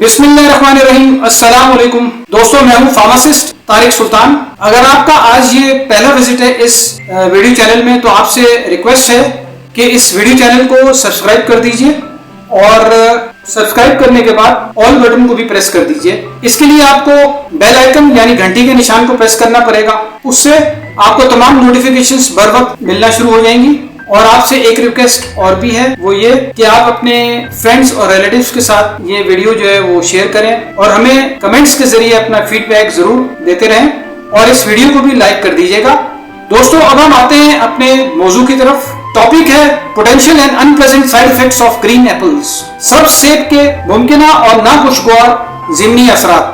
बिस्मिल्लाहिर्रहमानिर्रहीम। अस्सलाम वालेकुम दोस्तों, मैं हूं फार्मासिस्ट तारिक सुल्तान। अगर आपका आज ये पहला विजिट है इस वीडियो चैनल में तो आपसे रिक्वेस्ट है कि इस वीडियो चैनल को सब्सक्राइब कर दीजिए और सब्सक्राइब करने के बाद ऑल बटन को भी प्रेस कर दीजिए। इसके लिए आपको बेल आइकन यानी घंटी के निशान को प्रेस करना पड़ेगा। उससे आपको तमाम नोटिफिकेशंस बर वक्त मिलना शुरू हो जाएंगी। और आपसे एक रिक्वेस्ट और भी है, वो ये कि आप अपने फ्रेंड्स और रिलेटिव्स के साथ ये वीडियो जो है वो शेयर करें और हमें कमेंट्स के जरिए अपना फीडबैक जरूर देते रहें और इस वीडियो को भी लाइक कर दीजिएगा। दोस्तों, अब हम आते हैं अपने मौजू की तरफ। टॉपिक है potential and unpleasant side effects of green apples. सब सेब के मुमकिना और नाखुशगवार ज़िमनी असरात।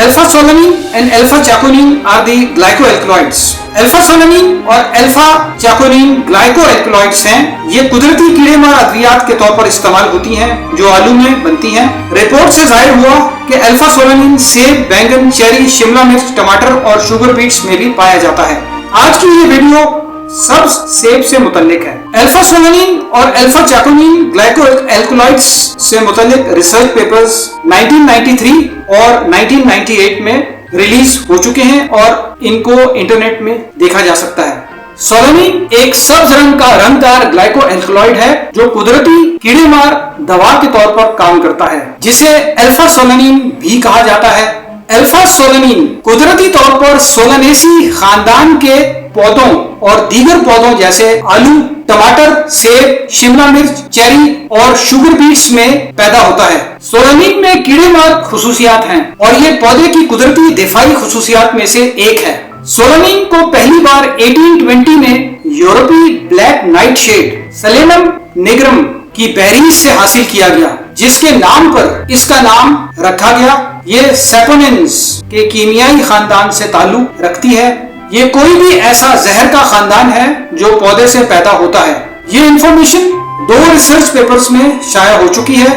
Alpha solanine and alpha chaconine are the glycoalkaloids. Alpha solanine और अल्फा चाकोनिन ग्लाइकोएल्कलॉइड्स हैं। ये कुदरती कीड़ेमार अद्वियात के तौर पर इस्तेमाल होती हैं जो आलू में बनती हैं। रिपोर्ट से जाहिर हुआ कि अल्फा सोलानिन सेब, बैंगन, चेरी, शिमला मिर्च, टमाटर और शुगर बीट्स में भी पाया जाता है। आज की ये वीडियो सब सेब से मुतल्लिक है। अल्फा सोलानिन और अल्फा चाकोनिन ग्लाइकोएल्कलॉइड्स से मुतल्लिक रिसर्च पेपर्स 1993 और 1998 में रिलीज हो चुके हैं और इनको इंटरनेट में देखा जा सकता है। सोलानिन एक सब्ज रंग का रंगदार ग्लाइकोएल्कलॉइड है जो कुदरती कीड़ेमार दवा के तौर पर काम करता है, जिसे अल्फा सोलानिन भी कहा जाता है। अल्फा सोलानिन कुदरती तौर पर सोलानेसी खानदान के पौधों और दीगर पौधों जैसे आलू, टमाटर, सेब, शिमला मिर्च, चेरी और शुगर बीट्स में पैदा होता है। सोलानिन में कीड़ेमार खुसूसियात हैं और ये पौधे की कुदरती दिफाई खुसूसियात में से एक है। सोलानिन को पहली बार 1820 में यूरोपीय ब्लैक नाइट शेड सेलेनम निग्रम की बेरीज से हासिल किया गया, जिसके नाम पर इसका नाम रखा गया। ये सेपोनिन्स के कीमियाई खानदान से ताल्लुक रखती है। ये कोई भी ऐसा जहर का खानदान है जो पौधे से पैदा होता है। ये इंफॉर्मेशन 2 रिसर्च पेपर्स में शाया हो चुकी है।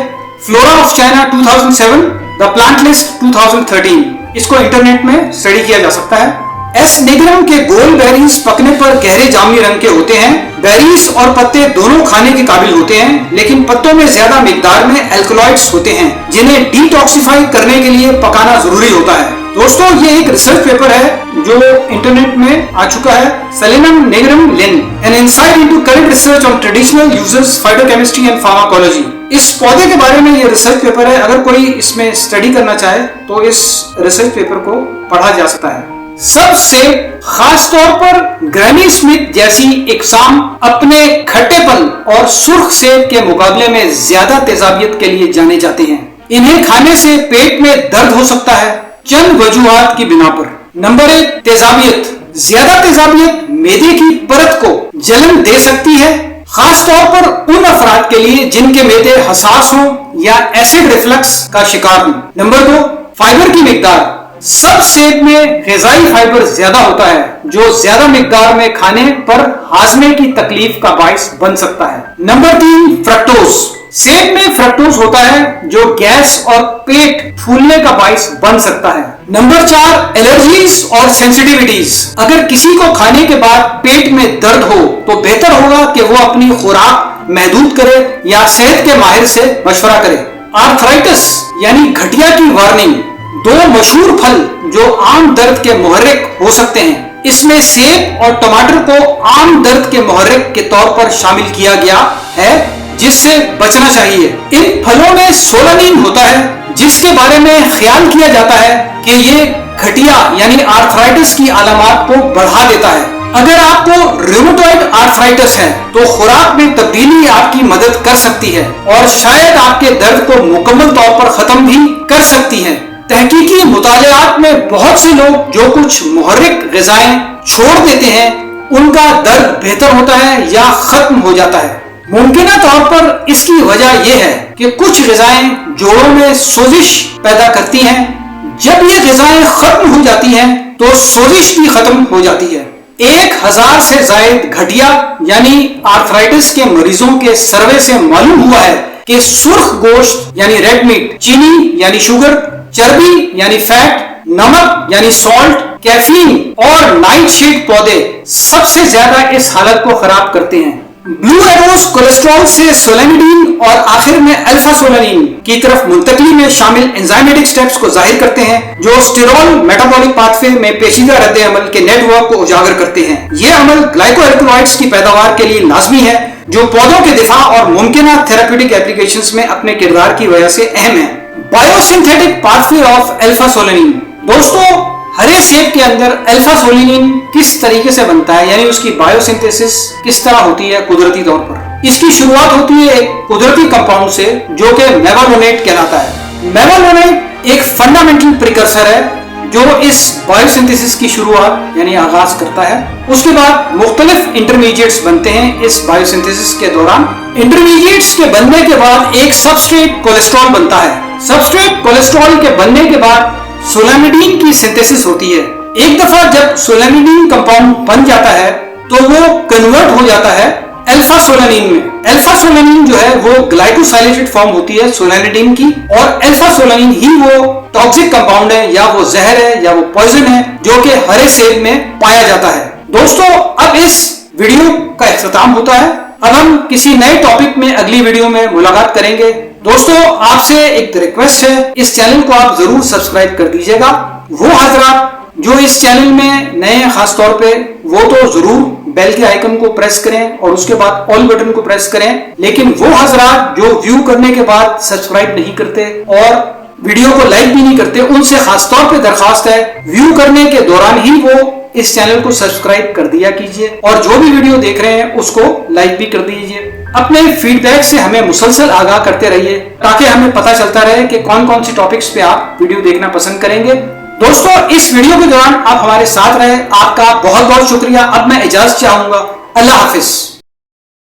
Flora of China 2007, the plant list 2013। इसको इंटरनेट में स्टडी किया जा सकता है। एस निग्रम के गोल बेरीज पकने पर गहरे जामुनी रंग के होते हैं। बेरीज और पत्ते दोनों खाने के काबिल होते हैं, लेकिन पत्तों में ज्यादा मिकदार में एल्कलॉइड्स होते हैं जिन्हें डिटॉक्सिफाई करने के लिए पकाना जरूरी होता है। दोस्तों, ये एक रिसर्च पेपर है जो इंटरनेट में आ चुका है। Solanum nigrum Linn, an insight into current research on traditional uses, phytochemistry and pharmacology. इस पौधे के बारे में ये रिसर्च पेपर है। अगर कोई इसमें स्टडी करना चाहे तो इस रिसर्च पेपर को पढ़ा जा सकता है। सबसे खास तौर पर ग्रैनी स्मिथ जैसी इकसाम अपने खट्टेपन और सुर्ख सेब के मुकाबले में ज्यादा तेजाबियत के लिए जाने जाते हैं। इन्हें खाने से पेट में दर्द हो सकता है चंद वजूहात की बिना पर। नंबर 1, तेजाबियत। ज्यादा तेजाबियत मैदे की परत को जलन दे सकती है, खास तौर पर उन अफराद के लिए जिनके मैदे हसास हो या एसिड रिफ्लक्स का शिकार हो। नंबर 2, फाइबर की मिकदार। सब सेब में ग़िज़ाई फाइबर ज्यादा होता है जो ज्यादा मिकदार में खाने पर हाजमे की तकलीफ का बाइस बन सकता है। Number 3, fructose. सेब में फ्रक्टोज होता है जो गैस और पेट फूलने का बाइस बन सकता है। नंबर 4, एलर्जीज और सेंसिटिविटीज। अगर किसी को खाने के बाद पेट में दर्द हो तो बेहतर होगा कि वो अपनी खुराक महदूद करे या सेहत के माहिर से मशवरा करे। आर्थराइटिस यानी घटिया की वार्निंग। 2 मशहूर फल जो आम दर्द के मुहर्रिक हो सकते हैं, इसमें सेब और टमाटर को आम दर्द के मुहर्रिक के तौर पर शामिल किया गया है, जिससे बचना चाहिए। इन फलों में सोलानिन होता है जिसके बारे में ख्याल किया जाता है कि ये घटिया यानी आर्थराइटिस की अलामत को बढ़ा देता है। अगर आपको रूमेटॉइड आर्थराइटिस है तो खुराक में तब्दीली आपकी मदद कर सकती है और शायद आपके दर्द को मुकम्मल तौर पर खत्म भी कर सकती है। तहकीकी मुतालियात में बहुत से लोग जो कुछ मुहर्रिक ग़िज़ाएं छोड़ देते हैं उनका दर्द बेहतर होता है या खत्म हो जाता है। मुमकिना तौर पर इसकी वजह यह है कि कुछ ग़िज़ाएं जोड़ों में सोजिश पैदा करती हैं। जब ये ग़िज़ाएं खत्म हो जाती हैं तो सोजिश भी खत्म हो जाती है। 1000 से ज़ायद घटिया यानी आर्थराइटिस के मरीजों के सर्वे से मालूम हुआ है कि सुर्ख गोश्त यानी रेड मीट, चीनी यानी शुगर, चर्बी यानी फैट, नमक यानी सॉल्ट, कैफीन और नाइट शेड पौधे सबसे ज्यादा इस हालत को खराब करते हैं। ब्लू एडोस कोलेस्ट्रॉल से सोलेनिडीन और आखिर में अल्फा सोलेनिन की तरफ मुंतकली में शामिल एंजाइमेटिक स्टेप्स को जाहिर करते हैं जो स्टेरॉल मेटाबॉलिक पाथवे में पेचीदा रद्द अमल के नेटवर्क को उजागर करते हैं। ये अमल ग्लाइकोएल्कलॉइड्स की पैदावार के लिए लाजमी है जो पौधों के दिफा और मुमकिना थेरेप्यूटिक एप्लीकेशंस में अपने किरदार की वजह से अहम है। Biosynthetic pathway of alpha solanine. दोस्तों, हरे सेब के अंदर अल्फा सोलेनिन किस तरीके से बनता है, यानी उसकी बायोसिंथेसिस किस तरह होती है कुदरती तौर पर। इसकी शुरुआत होती है एक कुदरती कंपाउंड से जो कि मेवालोनेट कहलाता है। मेवालोनेट एक फंडामेंटल प्रिकर्सर है जो इस बायोसिंथेसिस की शुरुआत यानी आगाज करता है। उसके बाद मुख्तलिफ इंटरमीडिएट्स बनते हैं इस बायोसिंथेसिस के दौरान। इंटरमीडिएट्स के बनने के बाद एक सबस्ट्रेट कोलेस्ट्रॉल बनता है। सबस्ट्रेट कोलेस्ट्रॉल के बनने के बाद सोलेनिडीन की सिंथेसिस होती है। एक दफा जब सोलेनिडीन कंपाउंड बन जाता है तो वो कन्वर्ट हो जाता है अल्फा सोलेनिन में। अल्फा सोलेनिन जो है वो ग्लाइकोसाइलेटेड फॉर्म होती है सोलेनिडीन की, और अल्फा सोलेनिन ही वो टॉक्सिक कंपाउंड है या वो जहर है या वो पॉइजन है जो कि हरे सेब में पाया जाता है। दोस्तों, अब इस वीडियो का इख्तिताम होता है। अब हम किसी नए टॉपिक में अगली वीडियो में मुलाकात करेंगे। दोस्तों, आपसे एक रिक्वेस्ट है, इस चैनल को आप जरूर सब्सक्राइब कर दीजिएगा। वो हजरात जो इस चैनल में नए हैं खास तौर पे, वो तो जरूर बेल के आइकन को प्रेस करें और उसके बाद ऑल बटन को प्रेस करें। लेकिन वो हजरात जो व्यू करने के बाद सब्सक्राइब नहीं करते और वीडियो को लाइक भी नहीं करते, उनसे खास तौर पे दरखास्त है व्यू करने के दौरान ही वो इस चैनल को सब्सक्राइब कर दिया कीजिए और जो भी वीडियो देख रहे हैं उसको लाइक भी कर दीजिए। अपने फीडबैक से हमें मुसलसल आगाह करते रहिए ताकि हमें पता चलता रहे कि कौन कौन सी टॉपिक्स पे आप वीडियो देखना पसंद करेंगे। दोस्तों, इस वीडियो के दौरान आप हमारे साथ रहे, आपका बहुत बहुत शुक्रिया। अब मैं इजाजत चाहूंगा। अल्लाह हाफिज।